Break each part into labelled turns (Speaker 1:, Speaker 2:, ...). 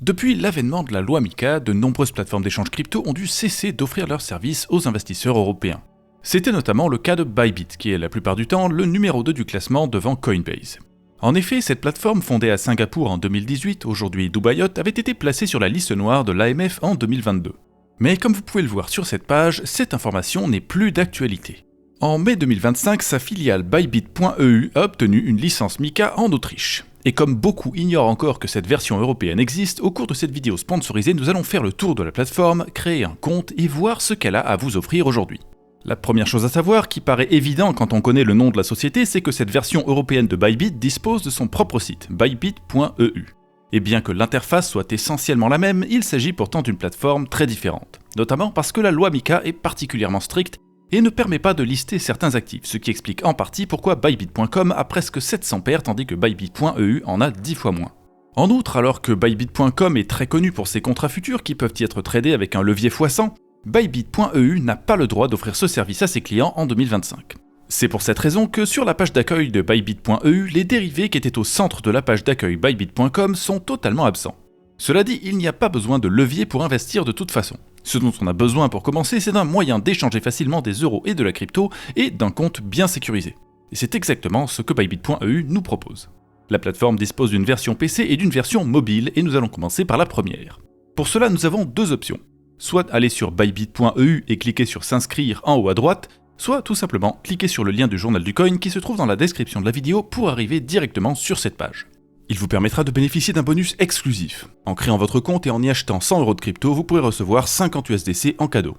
Speaker 1: Depuis l'avènement de la loi MiCA, de nombreuses plateformes d'échange crypto ont dû cesser d'offrir leurs services aux investisseurs européens. C'était notamment le cas de Bybit, qui est la plupart du temps le numéro 2 du classement devant Coinbase. En effet, cette plateforme fondée à Singapour en 2018, aujourd'hui Dubaïot, avait été placée sur la liste noire de l'AMF en 2022. Mais comme vous pouvez le voir sur cette page, cette information n'est plus d'actualité. En mai 2025, sa filiale Bybit.eu a obtenu une licence MiCA en Autriche. Et comme beaucoup ignorent encore que cette version européenne existe, au cours de cette vidéo sponsorisée, nous allons faire le tour de la plateforme, créer un compte et voir ce qu'elle a à vous offrir aujourd'hui. La première chose à savoir, qui paraît évident quand on connaît le nom de la société, c'est que cette version européenne de Bybit dispose de son propre site, bybit.eu. Et bien que l'interface soit essentiellement la même, il s'agit pourtant d'une plateforme très différente. Notamment parce que la loi MiCA est particulièrement stricte et ne permet pas de lister certains actifs, ce qui explique en partie pourquoi Bybit.com a presque 700 paires tandis que Bybit.eu en a 10 fois moins. En outre, alors que Bybit.com est très connu pour ses contrats futurs qui peuvent y être tradés avec un levier x100, Bybit.eu n'a pas le droit d'offrir ce service à ses clients en 2025. C'est pour cette raison que sur la page d'accueil de Bybit.eu, les dérivés qui étaient au centre de la page d'accueil Bybit.com sont totalement absents. Cela dit, il n'y a pas besoin de levier pour investir de toute façon. Ce dont on a besoin pour commencer, c'est d'un moyen d'échanger facilement des euros et de la crypto et d'un compte bien sécurisé. Et c'est exactement ce que Bybit.eu nous propose. La plateforme dispose d'une version PC et d'une version mobile et nous allons commencer par la première. Pour cela, nous avons deux options. Soit aller sur bybit.eu et cliquer sur s'inscrire en haut à droite, soit tout simplement cliquer sur le lien du journal du coin qui se trouve dans la description de la vidéo pour arriver directement sur cette page. Il vous permettra de bénéficier d'un bonus exclusif. En créant votre compte et en y achetant 100 € de crypto, vous pourrez recevoir 50 USDC en cadeau.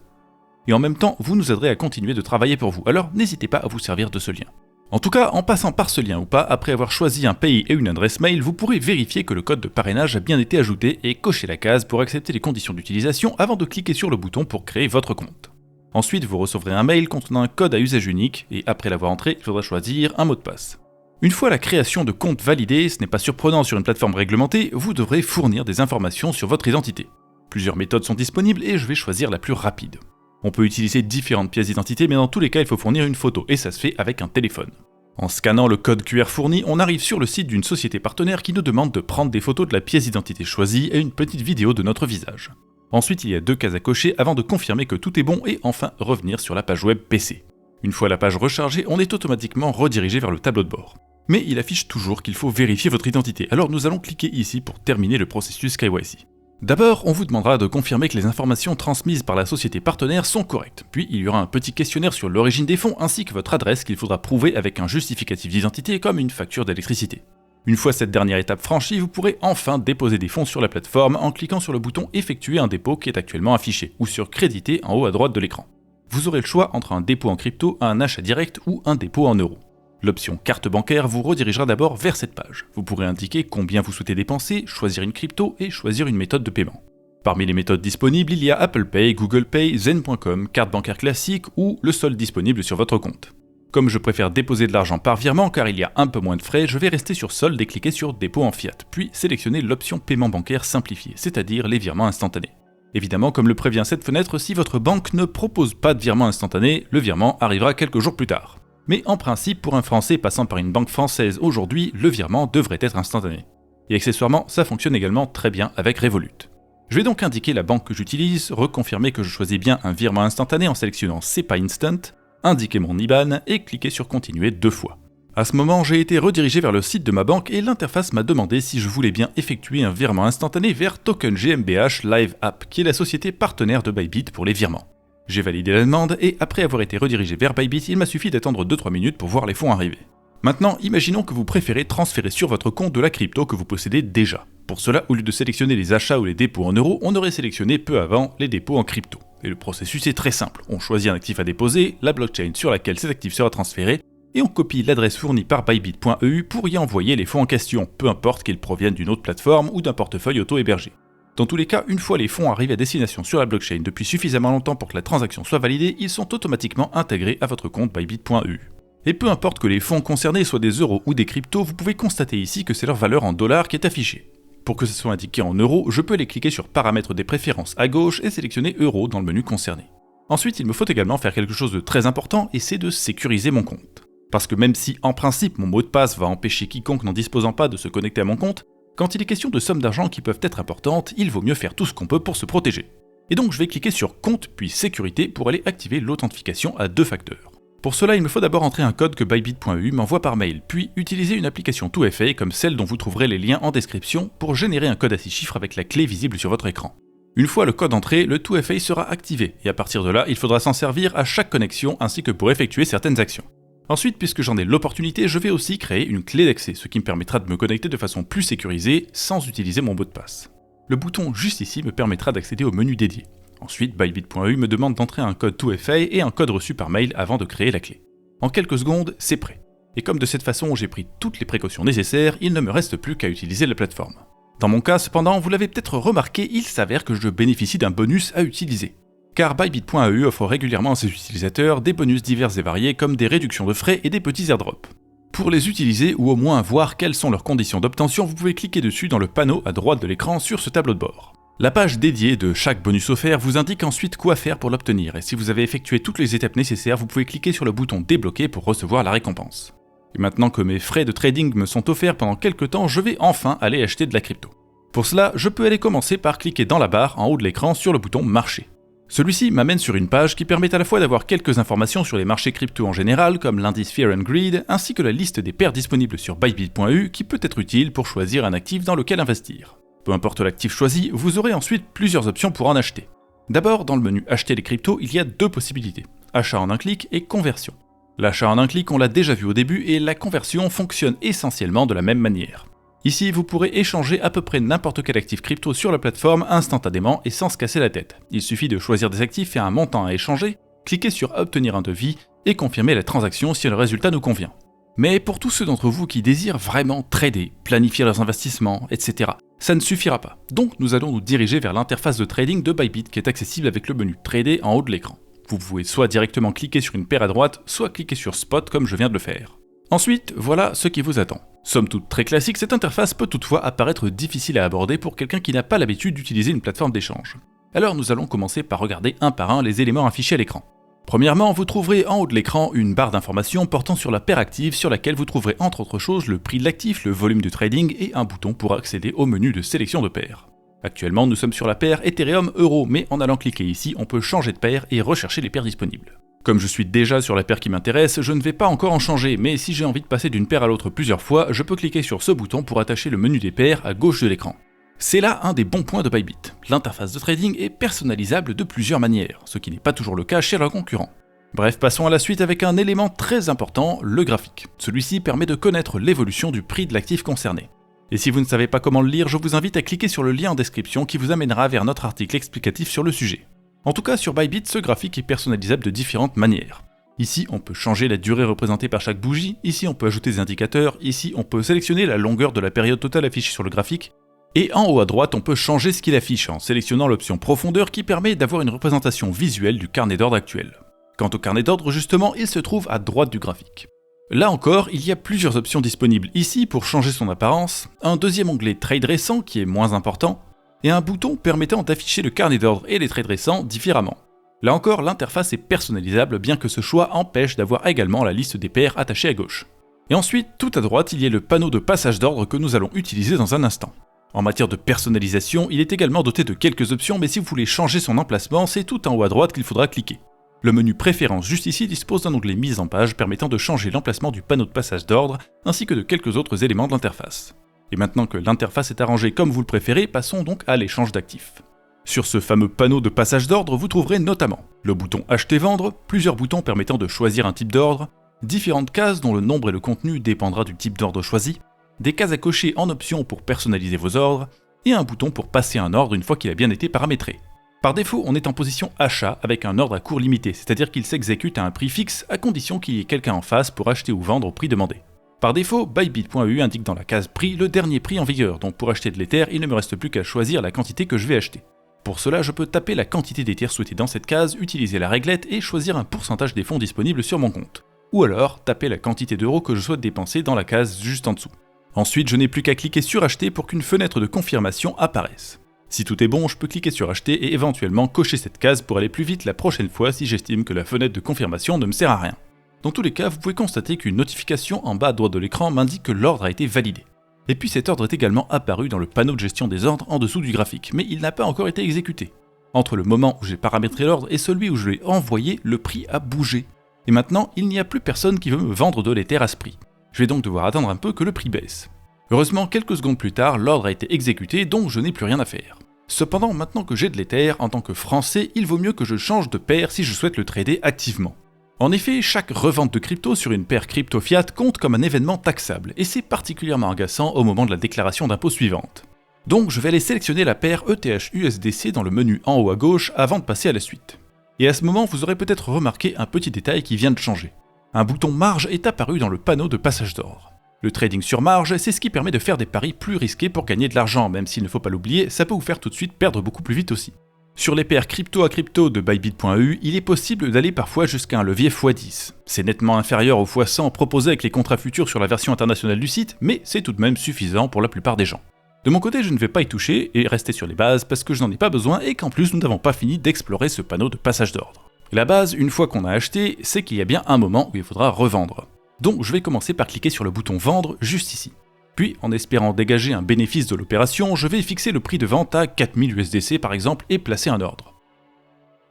Speaker 1: Et en même temps, vous nous aiderez à continuer de travailler pour vous, alors n'hésitez pas à vous servir de ce lien. En tout cas, en passant par ce lien ou pas, après avoir choisi un pays et une adresse mail, vous pourrez vérifier que le code de parrainage a bien été ajouté et cocher la case pour accepter les conditions d'utilisation avant de cliquer sur le bouton pour créer votre compte. Ensuite, vous recevrez un mail contenant un code à usage unique et après l'avoir entré, il faudra choisir un mot de passe. Une fois la création de compte validée, ce n'est pas surprenant sur une plateforme réglementée, vous devrez fournir des informations sur votre identité. Plusieurs méthodes sont disponibles et je vais choisir la plus rapide. On peut utiliser différentes pièces d'identité, mais dans tous les cas, il faut fournir une photo, et ça se fait avec un téléphone. En scannant le code QR fourni, on arrive sur le site d'une société partenaire qui nous demande de prendre des photos de la pièce d'identité choisie et une petite vidéo de notre visage. Ensuite, il y a 2 cases à cocher avant de confirmer que tout est bon et enfin revenir sur la page web PC. Une fois la page rechargée, on est automatiquement redirigé vers le tableau de bord. Mais il affiche toujours qu'il faut vérifier votre identité, alors nous allons cliquer ici pour terminer le processus KYC. D'abord, on vous demandera de confirmer que les informations transmises par la société partenaire sont correctes, puis il y aura un petit questionnaire sur l'origine des fonds ainsi que votre adresse qu'il faudra prouver avec un justificatif d'identité comme une facture d'électricité. Une fois cette dernière étape franchie, vous pourrez enfin déposer des fonds sur la plateforme en cliquant sur le bouton « Effectuer un dépôt » qui est actuellement affiché, ou sur « Créditer » en haut à droite de l'écran. Vous aurez le choix entre un dépôt en crypto, un achat direct ou un dépôt en euros. L'option carte bancaire vous redirigera d'abord vers cette page. Vous pourrez indiquer combien vous souhaitez dépenser, choisir une crypto et choisir une méthode de paiement. Parmi les méthodes disponibles, il y a Apple Pay, Google Pay, Zen.com, carte bancaire classique ou le solde disponible sur votre compte. Comme je préfère déposer de l'argent par virement car il y a un peu moins de frais, je vais rester sur solde et cliquer sur dépôt en fiat, puis sélectionner l'option paiement bancaire simplifié, c'est-à-dire les virements instantanés. Évidemment, comme le prévient cette fenêtre, si votre banque ne propose pas de virement instantané, le virement arrivera quelques jours plus tard. Mais en principe, pour un Français passant par une banque française aujourd'hui, le virement devrait être instantané. Et accessoirement, ça fonctionne également très bien avec Revolut. Je vais donc indiquer la banque que j'utilise, reconfirmer que je choisis bien un virement instantané en sélectionnant SEPA Instant, indiquer mon IBAN et cliquer sur continuer 2 fois. À ce moment, j'ai été redirigé vers le site de ma banque et l'interface m'a demandé si je voulais bien effectuer un virement instantané vers Token GmbH Live App, qui est la société partenaire de Bybit pour les virements. J'ai validé la demande et après avoir été redirigé vers Bybit, il m'a suffi d'attendre 2-3 minutes pour voir les fonds arriver. Maintenant, imaginons que vous préférez transférer sur votre compte de la crypto que vous possédez déjà. Pour cela, au lieu de sélectionner les achats ou les dépôts en euros, on aurait sélectionné peu avant les dépôts en crypto. Et le processus est très simple. On choisit un actif à déposer, la blockchain sur laquelle cet actif sera transféré, et on copie l'adresse fournie par bybit.eu pour y envoyer les fonds en question, peu importe qu'ils proviennent d'une autre plateforme ou d'un portefeuille auto-hébergé. Dans tous les cas, une fois les fonds arrivés à destination sur la blockchain depuis suffisamment longtemps pour que la transaction soit validée, ils sont automatiquement intégrés à votre compte bybit.eu. Et peu importe que les fonds concernés soient des euros ou des cryptos, vous pouvez constater ici que c'est leur valeur en dollars qui est affichée. Pour que ce soit indiqué en euros, je peux aller cliquer sur Paramètres des préférences à gauche et sélectionner euros dans le menu concerné. Ensuite, il me faut également faire quelque chose de très important et c'est de sécuriser mon compte. Parce que même si en principe mon mot de passe va empêcher quiconque n'en disposant pas de se connecter à mon compte, Quand il est question de sommes d'argent qui peuvent être importantes, il vaut mieux faire tout ce qu'on peut pour se protéger. Et donc je vais cliquer sur Compte puis Sécurité pour aller activer l'authentification à 2 facteurs. Pour cela, il me faut d'abord entrer un code que Bybit.eu m'envoie par mail, puis utiliser une application 2FA comme celle dont vous trouverez les liens en description pour générer un code à 6 chiffres avec la clé visible sur votre écran. Une fois le code entré, le 2FA sera activé, et à partir de là, il faudra s'en servir à chaque connexion ainsi que pour effectuer certaines actions. Ensuite, puisque j'en ai l'opportunité, je vais aussi créer une clé d'accès, ce qui me permettra de me connecter de façon plus sécurisée sans utiliser mon mot de passe. Le bouton juste ici me permettra d'accéder au menu dédié. Ensuite, Bybit.eu me demande d'entrer un code 2FA et un code reçu par mail avant de créer la clé. En quelques secondes, c'est prêt. Et comme de cette façon j'ai pris toutes les précautions nécessaires, il ne me reste plus qu'à utiliser la plateforme. Dans mon cas, cependant, vous l'avez peut-être remarqué, il s'avère que je bénéficie d'un bonus à utiliser. Car Bybit.eu offre régulièrement à ses utilisateurs des bonus divers et variés comme des réductions de frais et des petits airdrops. Pour les utiliser ou au moins voir quelles sont leurs conditions d'obtention, vous pouvez cliquer dessus dans le panneau à droite de l'écran sur ce tableau de bord. La page dédiée de chaque bonus offert vous indique ensuite quoi faire pour l'obtenir, et si vous avez effectué toutes les étapes nécessaires, vous pouvez cliquer sur le bouton débloquer pour recevoir la récompense. Et maintenant que mes frais de trading me sont offerts pendant quelques temps, je vais enfin aller acheter de la crypto. Pour cela, je peux aller commencer par cliquer dans la barre en haut de l'écran sur le bouton marché. Celui-ci m'amène sur une page qui permet à la fois d'avoir quelques informations sur les marchés crypto en général, comme l'indice Fear and Greed, ainsi que la liste des paires disponibles sur Bybit.eu qui peut être utile pour choisir un actif dans lequel investir. Peu importe l'actif choisi, vous aurez ensuite plusieurs options pour en acheter. D'abord, dans le menu Acheter les cryptos, il y a 2 possibilités, achat en un clic et conversion. L'achat en un clic, on l'a déjà vu au début, et la conversion fonctionne essentiellement de la même manière. Ici, vous pourrez échanger à peu près n'importe quel actif crypto sur la plateforme instantanément et sans se casser la tête. Il suffit de choisir des actifs et un montant à échanger, cliquer sur Obtenir un devis et confirmer la transaction si le résultat nous convient. Mais pour tous ceux d'entre vous qui désirent vraiment trader, planifier leurs investissements, etc., ça ne suffira pas. Donc nous allons nous diriger vers l'interface de trading de Bybit qui est accessible avec le menu Trader en haut de l'écran. Vous pouvez soit directement cliquer sur une paire à droite, soit cliquer sur Spot comme je viens de le faire. Ensuite, voilà ce qui vous attend. Somme toute très classique, cette interface peut toutefois apparaître difficile à aborder pour quelqu'un qui n'a pas l'habitude d'utiliser une plateforme d'échange. Alors nous allons commencer par regarder un par un les éléments affichés à l'écran. Premièrement, vous trouverez en haut de l'écran une barre d'informations portant sur la paire active sur laquelle vous trouverez entre autres choses le prix de l'actif, le volume de trading et un bouton pour accéder au menu de sélection de paires. Actuellement, nous sommes sur la paire Ethereum Euro, mais en allant cliquer ici, on peut changer de paire et rechercher les paires disponibles. Comme je suis déjà sur la paire qui m'intéresse, je ne vais pas encore en changer, mais si j'ai envie de passer d'une paire à l'autre plusieurs fois, je peux cliquer sur ce bouton pour attacher le menu des paires à gauche de l'écran. C'est là un des bons points de Bybit. L'interface de trading est personnalisable de plusieurs manières, ce qui n'est pas toujours le cas chez leurs concurrents. Bref, passons à la suite avec un élément très important, le graphique. Celui-ci permet de connaître l'évolution du prix de l'actif concerné. Et si vous ne savez pas comment le lire, je vous invite à cliquer sur le lien en description qui vous amènera vers notre article explicatif sur le sujet. En tout cas, sur Bybit, ce graphique est personnalisable de différentes manières. Ici, on peut changer la durée représentée par chaque bougie, ici on peut ajouter des indicateurs, ici on peut sélectionner la longueur de la période totale affichée sur le graphique, et en haut à droite, on peut changer ce qu'il affiche en sélectionnant l'option profondeur qui permet d'avoir une représentation visuelle du carnet d'ordre actuel. Quant au carnet d'ordre, justement, il se trouve à droite du graphique. Là encore, il y a plusieurs options disponibles ici pour changer son apparence, un deuxième onglet Trade récent qui est moins important, et un bouton permettant d'afficher le carnet d'ordre et les trades récents différemment. Là encore, l'interface est personnalisable bien que ce choix empêche d'avoir également la liste des paires attachée à gauche. Et ensuite, tout à droite, il y a le panneau de passage d'ordre que nous allons utiliser dans un instant. En matière de personnalisation, il est également doté de quelques options, mais si vous voulez changer son emplacement, c'est tout en haut à droite qu'il faudra cliquer. Le menu Préférences juste ici dispose d'un onglet Mise en page permettant de changer l'emplacement du panneau de passage d'ordre, ainsi que de quelques autres éléments de l'interface. Et maintenant que l'interface est arrangée comme vous le préférez, passons donc à l'échange d'actifs. Sur ce fameux panneau de passage d'ordre, vous trouverez notamment le bouton Acheter-Vendre, plusieurs boutons permettant de choisir un type d'ordre, différentes cases dont le nombre et le contenu dépendra du type d'ordre choisi, des cases à cocher en option pour personnaliser vos ordres, et un bouton pour passer un ordre une fois qu'il a bien été paramétré. Par défaut, on est en position achat avec un ordre à cours limité, c'est-à-dire qu'il s'exécute à un prix fixe à condition qu'il y ait quelqu'un en face pour acheter ou vendre au prix demandé. Par défaut, Bybit.eu indique dans la case prix le dernier prix en vigueur, donc pour acheter de l'Ether, il ne me reste plus qu'à choisir la quantité que je vais acheter. Pour cela, je peux taper la quantité d'Ether souhaitée dans cette case, utiliser la réglette et choisir un pourcentage des fonds disponibles sur mon compte. Ou alors, taper la quantité d'euros que je souhaite dépenser dans la case juste en dessous. Ensuite, je n'ai plus qu'à cliquer sur Acheter pour qu'une fenêtre de confirmation apparaisse. Si tout est bon, je peux cliquer sur Acheter et éventuellement cocher cette case pour aller plus vite la prochaine fois si j'estime que la fenêtre de confirmation ne me sert à rien. Dans tous les cas, vous pouvez constater qu'une notification en bas à droite de l'écran m'indique que l'ordre a été validé. Et puis cet ordre est également apparu dans le panneau de gestion des ordres en dessous du graphique, mais il n'a pas encore été exécuté. Entre le moment où j'ai paramétré l'ordre et celui où je l'ai envoyé, le prix a bougé. Et maintenant, il n'y a plus personne qui veut me vendre de l'Ether à ce prix. Je vais donc devoir attendre un peu que le prix baisse. Heureusement, quelques secondes plus tard, l'ordre a été exécuté, donc je n'ai plus rien à faire. Cependant, maintenant que j'ai de l'Ether, en tant que Français, il vaut mieux que je change de paire si je souhaite le trader activement. En effet, chaque revente de crypto sur une paire crypto fiat compte comme un événement taxable, et c'est particulièrement agaçant au moment de la déclaration d'impôt suivante. Donc je vais aller sélectionner la paire ETH-USDC dans le menu en haut à gauche avant de passer à la suite. Et à ce moment, vous aurez peut-être remarqué un petit détail qui vient de changer. Un bouton marge est apparu dans le panneau de passage d'ordre. Le trading sur marge, c'est ce qui permet de faire des paris plus risqués pour gagner de l'argent, même s'il ne faut pas l'oublier, ça peut vous faire tout de suite perdre beaucoup plus vite aussi. Sur les paires crypto à crypto de Bybit.eu, il est possible d'aller parfois jusqu'à un levier x10. C'est nettement inférieur au x100 proposé avec les contrats futurs sur la version internationale du site, mais c'est tout de même suffisant pour la plupart des gens. De mon côté, je ne vais pas y toucher et rester sur les bases parce que je n'en ai pas besoin et qu'en plus nous n'avons pas fini d'explorer ce panneau de passage d'ordre. La base, une fois qu'on a acheté, c'est qu'il y a bien un moment où il faudra revendre. Donc je vais commencer par cliquer sur le bouton vendre juste ici. Puis, en espérant dégager un bénéfice de l'opération, je vais fixer le prix de vente à 4000 USDC par exemple et placer un ordre.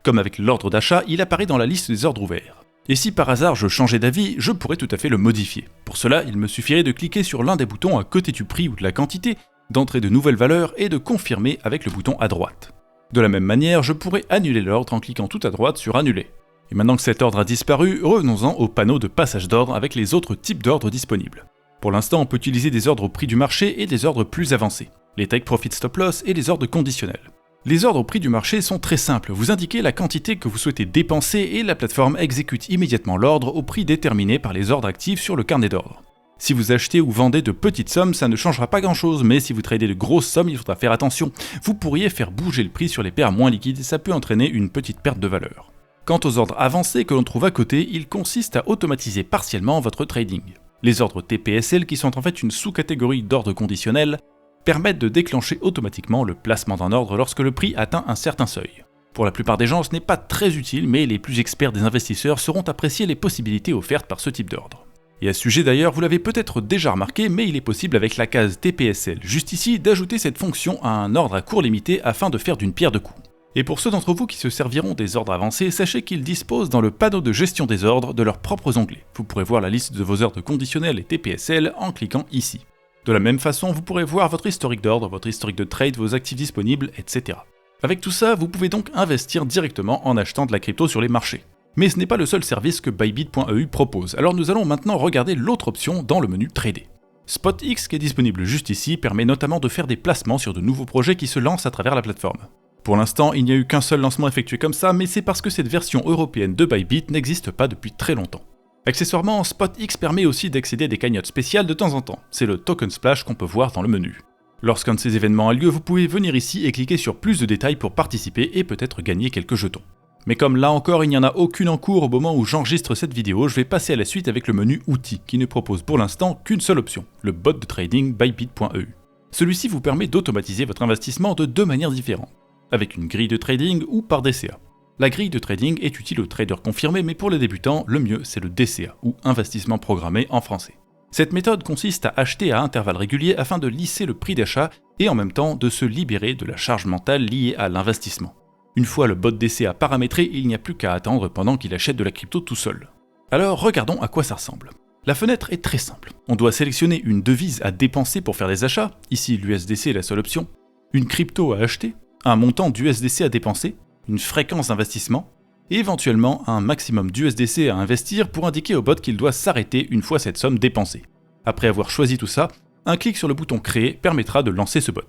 Speaker 1: Comme avec l'ordre d'achat, il apparaît dans la liste des ordres ouverts. Et si par hasard je changeais d'avis, je pourrais tout à fait le modifier. Pour cela, il me suffirait de cliquer sur l'un des boutons à côté du prix ou de la quantité, d'entrer de nouvelles valeurs et de confirmer avec le bouton à droite. De la même manière, je pourrais annuler l'ordre en cliquant tout à droite sur annuler. Et maintenant que cet ordre a disparu, revenons-en au panneau de passage d'ordre avec les autres types d'ordres disponibles. Pour l'instant, on peut utiliser des ordres au prix du marché et des ordres plus avancés, les take profit stop loss et les ordres conditionnels. Les ordres au prix du marché sont très simples, vous indiquez la quantité que vous souhaitez dépenser et la plateforme exécute immédiatement l'ordre au prix déterminé par les ordres actifs sur le carnet d'ordre. Si vous achetez ou vendez de petites sommes, ça ne changera pas grand chose, mais si vous tradez de grosses sommes, il faudra faire attention. Vous pourriez faire bouger le prix sur les paires moins liquides et ça peut entraîner une petite perte de valeur. Quant aux ordres avancés que l'on trouve à côté, ils consistent à automatiser partiellement votre trading. Les ordres TPSL, qui sont en fait une sous-catégorie d'ordres conditionnels, permettent de déclencher automatiquement le placement d'un ordre lorsque le prix atteint un certain seuil. Pour la plupart des gens, ce n'est pas très utile, mais les plus experts des investisseurs sauront apprécier les possibilités offertes par ce type d'ordre. Et à ce sujet d'ailleurs, vous l'avez peut-être déjà remarqué, mais il est possible avec la case TPSL juste ici d'ajouter cette fonction à un ordre à court limité afin de faire d'une pierre deux coups. Et pour ceux d'entre vous qui se serviront des ordres avancés, sachez qu'ils disposent dans le panneau de gestion des ordres de leurs propres onglets. Vous pourrez voir la liste de vos ordres conditionnels et TPSL en cliquant ici. De la même façon, vous pourrez voir votre historique d'ordre, votre historique de trade, vos actifs disponibles, etc. Avec tout ça, vous pouvez donc investir directement en achetant de la crypto sur les marchés. Mais ce n'est pas le seul service que Bybit.eu propose, alors nous allons maintenant regarder l'autre option dans le menu Trader. SpotX, qui est disponible juste ici, permet notamment de faire des placements sur de nouveaux projets qui se lancent à travers la plateforme. Pour l'instant, il n'y a eu qu'un seul lancement effectué comme ça, mais c'est parce que cette version européenne de Bybit n'existe pas depuis très longtemps. Accessoirement, SpotX permet aussi d'accéder à des cagnottes spéciales de temps en temps, c'est le token splash qu'on peut voir dans le menu. Lorsqu'un de ces événements a lieu, vous pouvez venir ici et cliquer sur plus de détails pour participer et peut-être gagner quelques jetons. Mais comme là encore il n'y en a aucune en cours au moment où j'enregistre cette vidéo, je vais passer à la suite avec le menu outils, qui ne propose pour l'instant qu'une seule option, le bot de trading Bybit.eu. Celui-ci vous permet d'automatiser votre investissement de deux manières différentes, avec une grille de trading ou par DCA. La grille de trading est utile aux traders confirmés, mais pour les débutants, le mieux c'est le DCA, ou investissement programmé en français. Cette méthode consiste à acheter à intervalles réguliers afin de lisser le prix d'achat et en même temps de se libérer de la charge mentale liée à l'investissement. Une fois le bot DCA paramétré, il n'y a plus qu'à attendre pendant qu'il achète de la crypto tout seul. Alors regardons à quoi ça ressemble. La fenêtre est très simple. On doit sélectionner une devise à dépenser pour faire des achats, ici l'USDC est la seule option, une crypto à acheter, un montant d'USDC à dépenser, une fréquence d'investissement, et éventuellement un maximum d'USDC à investir pour indiquer au bot qu'il doit s'arrêter une fois cette somme dépensée. Après avoir choisi tout ça, un clic sur le bouton Créer permettra de lancer ce bot.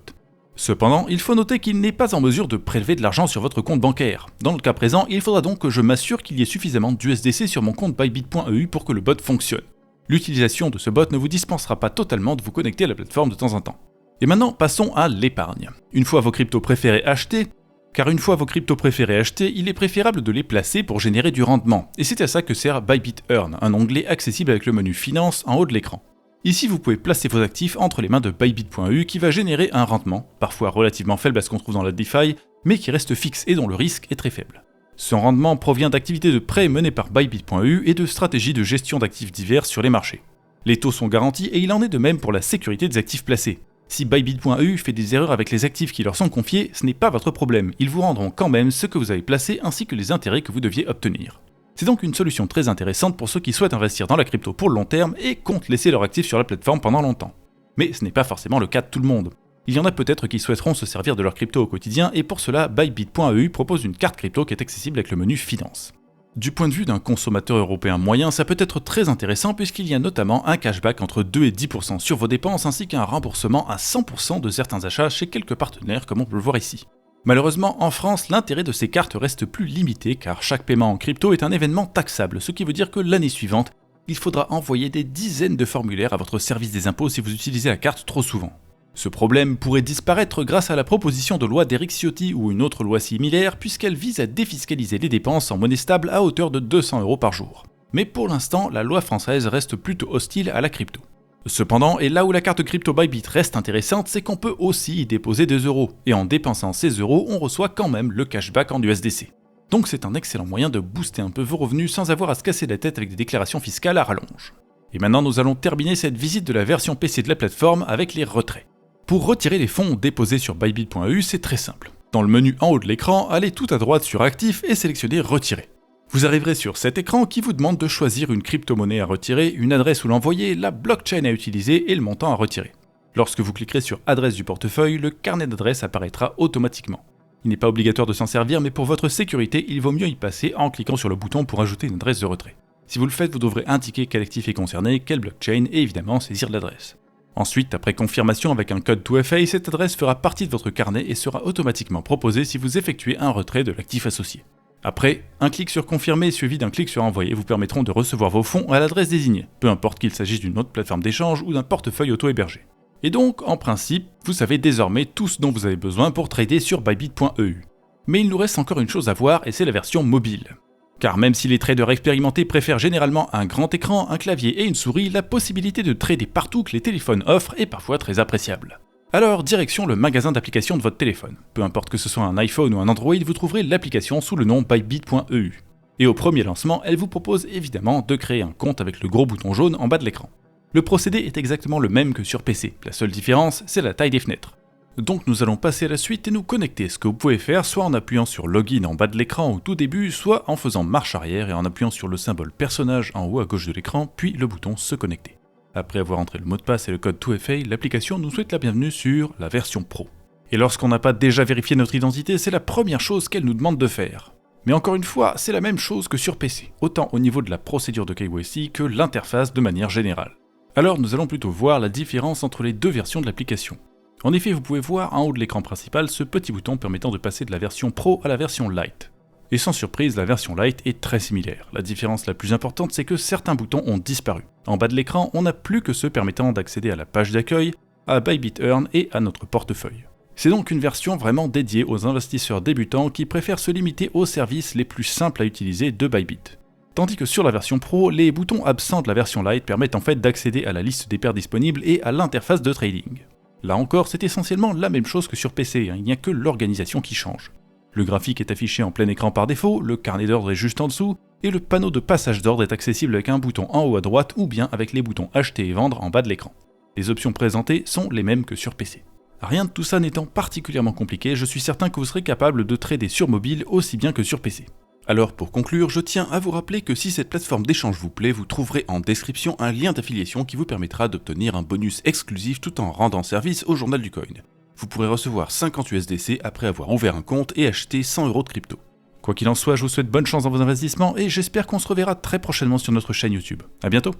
Speaker 1: Cependant, il faut noter qu'il n'est pas en mesure de prélever de l'argent sur votre compte bancaire. Dans le cas présent, il faudra donc que je m'assure qu'il y ait suffisamment d'USDC sur mon compte Bybit.eu pour que le bot fonctionne. L'utilisation de ce bot ne vous dispensera pas totalement de vous connecter à la plateforme de temps en temps. Et maintenant, passons à l'épargne. Une fois vos cryptos préférés achetés, il est préférable de les placer pour générer du rendement. Et c'est à ça que sert Bybit Earn, un onglet accessible avec le menu Finance en haut de l'écran. Ici, vous pouvez placer vos actifs entre les mains de Bybit.eu qui va générer un rendement, parfois relativement faible à ce qu'on trouve dans la DeFi, mais qui reste fixe et dont le risque est très faible. Son rendement provient d'activités de prêt menées par Bybit.eu et de stratégies de gestion d'actifs divers sur les marchés. Les taux sont garantis et il en est de même pour la sécurité des actifs placés. Si Bybit.eu fait des erreurs avec les actifs qui leur sont confiés, ce n'est pas votre problème, ils vous rendront quand même ce que vous avez placé ainsi que les intérêts que vous deviez obtenir. C'est donc une solution très intéressante pour ceux qui souhaitent investir dans la crypto pour le long terme et comptent laisser leurs actifs sur la plateforme pendant longtemps. Mais ce n'est pas forcément le cas de tout le monde. Il y en a peut-être qui souhaiteront se servir de leur crypto au quotidien et pour cela, Bybit.eu propose une carte crypto qui est accessible avec le menu Finance. Du point de vue d'un consommateur européen moyen, ça peut être très intéressant puisqu'il y a notamment un cashback entre 2 et 10% sur vos dépenses ainsi qu'un remboursement à 100% de certains achats chez quelques partenaires comme on peut le voir ici. Malheureusement, en France, l'intérêt de ces cartes reste plus limité car chaque paiement en crypto est un événement taxable, ce qui veut dire que l'année suivante, il faudra envoyer des dizaines de formulaires à votre service des impôts si vous utilisez la carte trop souvent. Ce problème pourrait disparaître grâce à la proposition de loi d'Eric Ciotti ou une autre loi similaire puisqu'elle vise à défiscaliser les dépenses en monnaie stable à hauteur de 200 € par jour. Mais pour l'instant, la loi française reste plutôt hostile à la crypto. Cependant, et là où la carte crypto Bybit reste intéressante, c'est qu'on peut aussi y déposer des euros, et en dépensant ces euros, on reçoit quand même le cashback en USDC. Donc c'est un excellent moyen de booster un peu vos revenus sans avoir à se casser la tête avec des déclarations fiscales à rallonge. Et maintenant nous allons terminer cette visite de la version PC de la plateforme avec les retraits. Pour retirer les fonds déposés sur Bybit.eu, c'est très simple. Dans le menu en haut de l'écran, allez tout à droite sur Actifs et sélectionnez Retirer. Vous arriverez sur cet écran qui vous demande de choisir une crypto-monnaie à retirer, une adresse où l'envoyer, la blockchain à utiliser et le montant à retirer. Lorsque vous cliquerez sur Adresse du portefeuille, le carnet d'adresses apparaîtra automatiquement. Il n'est pas obligatoire de s'en servir, mais pour votre sécurité, il vaut mieux y passer en cliquant sur le bouton pour ajouter une adresse de retrait. Si vous le faites, vous devrez indiquer quel actif est concerné, quelle blockchain et évidemment saisir l'adresse. Ensuite, après confirmation avec un code 2FA, cette adresse fera partie de votre carnet et sera automatiquement proposée si vous effectuez un retrait de l'actif associé. Après, un clic sur Confirmer suivi d'un clic sur Envoyer vous permettront de recevoir vos fonds à l'adresse désignée, peu importe qu'il s'agisse d'une autre plateforme d'échange ou d'un portefeuille auto-hébergé. Et donc, en principe, vous savez désormais tout ce dont vous avez besoin pour trader sur Bybit.eu. Mais il nous reste encore une chose à voir et c'est la version mobile. Car même si les traders expérimentés préfèrent généralement un grand écran, un clavier et une souris, la possibilité de trader partout que les téléphones offrent est parfois très appréciable. Alors, direction le magasin d'applications de votre téléphone. Peu importe que ce soit un iPhone ou un Android, vous trouverez l'application sous le nom Bybit.eu. Et au premier lancement, elle vous propose évidemment de créer un compte avec le gros bouton jaune en bas de l'écran. Le procédé est exactement le même que sur PC, la seule différence, c'est la taille des fenêtres. Donc nous allons passer à la suite et nous connecter, ce que vous pouvez faire soit en appuyant sur Login en bas de l'écran au tout début, soit en faisant marche arrière et en appuyant sur le symbole personnage en haut à gauche de l'écran, puis le bouton Se connecter. Après avoir entré le mot de passe et le code 2FA, l'application nous souhaite la bienvenue sur la version Pro. Et lorsqu'on n'a pas déjà vérifié notre identité, c'est la première chose qu'elle nous demande de faire. Mais encore une fois, c'est la même chose que sur PC, autant au niveau de la procédure de KYC que l'interface de manière générale. Alors nous allons plutôt voir la différence entre les deux versions de l'application. En effet, vous pouvez voir en haut de l'écran principal ce petit bouton permettant de passer de la version Pro à la version Lite. Et sans surprise, la version Lite est très similaire. La différence la plus importante, c'est que certains boutons ont disparu. En bas de l'écran, on n'a plus que ceux permettant d'accéder à la page d'accueil, à Bybit Earn et à notre portefeuille. C'est donc une version vraiment dédiée aux investisseurs débutants qui préfèrent se limiter aux services les plus simples à utiliser de Bybit. Tandis que sur la version Pro, les boutons absents de la version Lite permettent en fait d'accéder à la liste des paires disponibles et à l'interface de trading. Là encore, c'est essentiellement la même chose que sur PC, il n'y a que l'organisation qui change. Le graphique est affiché en plein écran par défaut, le carnet d'ordre est juste en dessous, et le panneau de passage d'ordre est accessible avec un bouton en haut à droite ou bien avec les boutons acheter et vendre en bas de l'écran. Les options présentées sont les mêmes que sur PC. Rien de tout ça n'étant particulièrement compliqué, je suis certain que vous serez capable de trader sur mobile aussi bien que sur PC. Alors pour conclure, je tiens à vous rappeler que si cette plateforme d'échange vous plaît, vous trouverez en description un lien d'affiliation qui vous permettra d'obtenir un bonus exclusif tout en rendant service au journal du coin. Vous pourrez recevoir 50 USDC après avoir ouvert un compte et acheté 100 € de crypto. Quoi qu'il en soit, je vous souhaite bonne chance dans vos investissements et j'espère qu'on se reverra très prochainement sur notre chaîne YouTube. A bientôt!